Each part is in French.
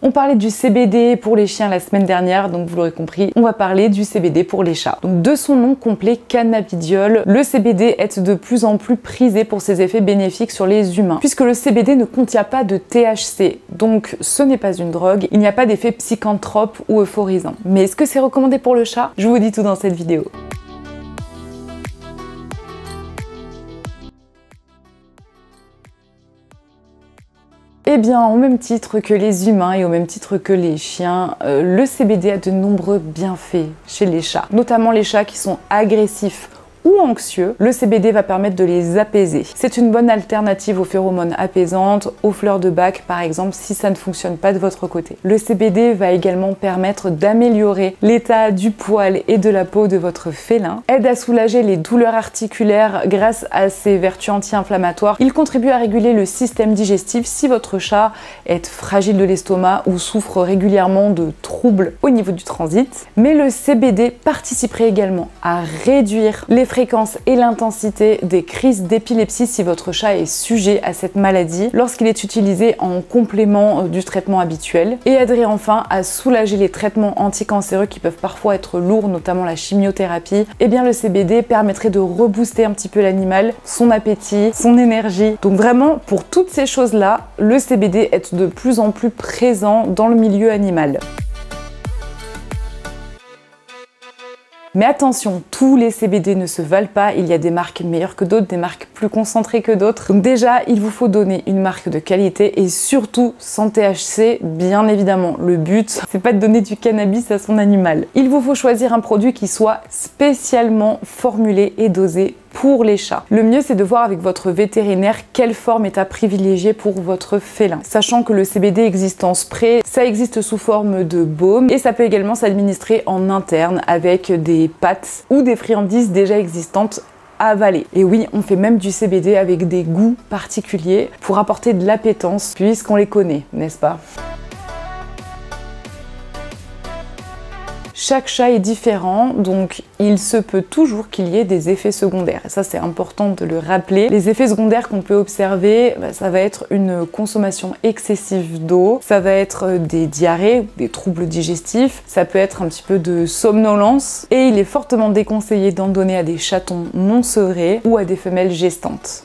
On parlait du CBD pour les chiens la semaine dernière, donc vous l'aurez compris, on va parler du CBD pour les chats. Donc de son nom complet cannabidiol, le CBD est de plus en plus prisé pour ses effets bénéfiques sur les humains, puisque le CBD ne contient pas de THC, donc ce n'est pas une drogue, il n'y a pas d'effet psychantrope ou euphorisant. Mais est-ce que c'est recommandé pour le chat? Je vous dis tout dans cette vidéo. Eh bien, au même titre que les humains et au même titre que les chiens, le CBD a de nombreux bienfaits chez les chats, notamment les chats qui sont agressifs ou anxieux. Le CBD va permettre de les apaiser. C'est une bonne alternative aux phéromones apaisantes, aux fleurs de bac par exemple, si ça ne fonctionne pas de votre côté. Le CBD va également permettre d'améliorer l'état du poil et de la peau de votre félin, aide à soulager les douleurs articulaires grâce à ses vertus anti-inflammatoires. Il contribue à réguler le système digestif si votre chat est fragile de l'estomac ou souffre régulièrement de troubles au niveau du transit. Mais le CBD participerait également à réduire les fréquence et l'intensité des crises d'épilepsie si votre chat est sujet à cette maladie lorsqu'il est utilisé en complément du traitement habituel, et aiderait enfin à soulager les traitements anticancéreux qui peuvent parfois être lourds, notamment la chimiothérapie. Et bien le CBD permettrait de rebooster un petit peu l'animal, son appétit, son énergie. Donc vraiment pour toutes ces choses-là, le CBD est de plus en plus présent dans le milieu animal. Mais attention, tous les CBD ne se valent pas, il y a des marques meilleures que d'autres, des marques plus concentrées que d'autres. Donc déjà, il vous faut donner une marque de qualité et surtout sans THC, bien évidemment. Le but, c'est pas de donner du cannabis à son animal. Il vous faut choisir un produit qui soit spécialement formulé et dosé pour les chats. Le mieux, c'est de voir avec votre vétérinaire quelle forme est à privilégier pour votre félin. Sachant que le CBD existe en spray, ça existe sous forme de baume et ça peut également s'administrer en interne avec des pâtes ou des friandises déjà existantes à avaler. Et oui, on fait même du CBD avec des goûts particuliers pour apporter de l'appétence puisqu'on les connaît, n'est-ce pas? Chaque chat est différent, donc il se peut toujours qu'il y ait des effets secondaires. Et ça, c'est important de le rappeler. Les effets secondaires qu'on peut observer, ça va être une consommation excessive d'eau, ça va être des diarrhées, des troubles digestifs, ça peut être un petit peu de somnolence, et il est fortement déconseillé d'en donner à des chatons non sevrés ou à des femelles gestantes.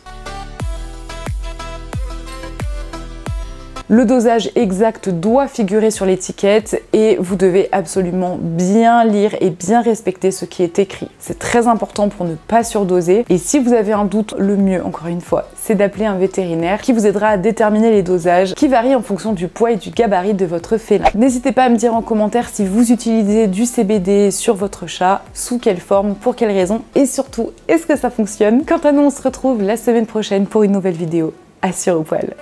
Le dosage exact doit figurer sur l'étiquette et vous devez absolument bien lire et bien respecter ce qui est écrit. C'est très important pour ne pas surdoser. Et si vous avez un doute, le mieux, encore une fois, c'est d'appeler un vétérinaire qui vous aidera à déterminer les dosages qui varient en fonction du poids et du gabarit de votre félin. N'hésitez pas à me dire en commentaire si vous utilisez du CBD sur votre chat, sous quelle forme, pour quelles raisons et surtout, est-ce que ça fonctionne? Quant à nous, on se retrouve la semaine prochaine pour une nouvelle vidéo. Assure au poil.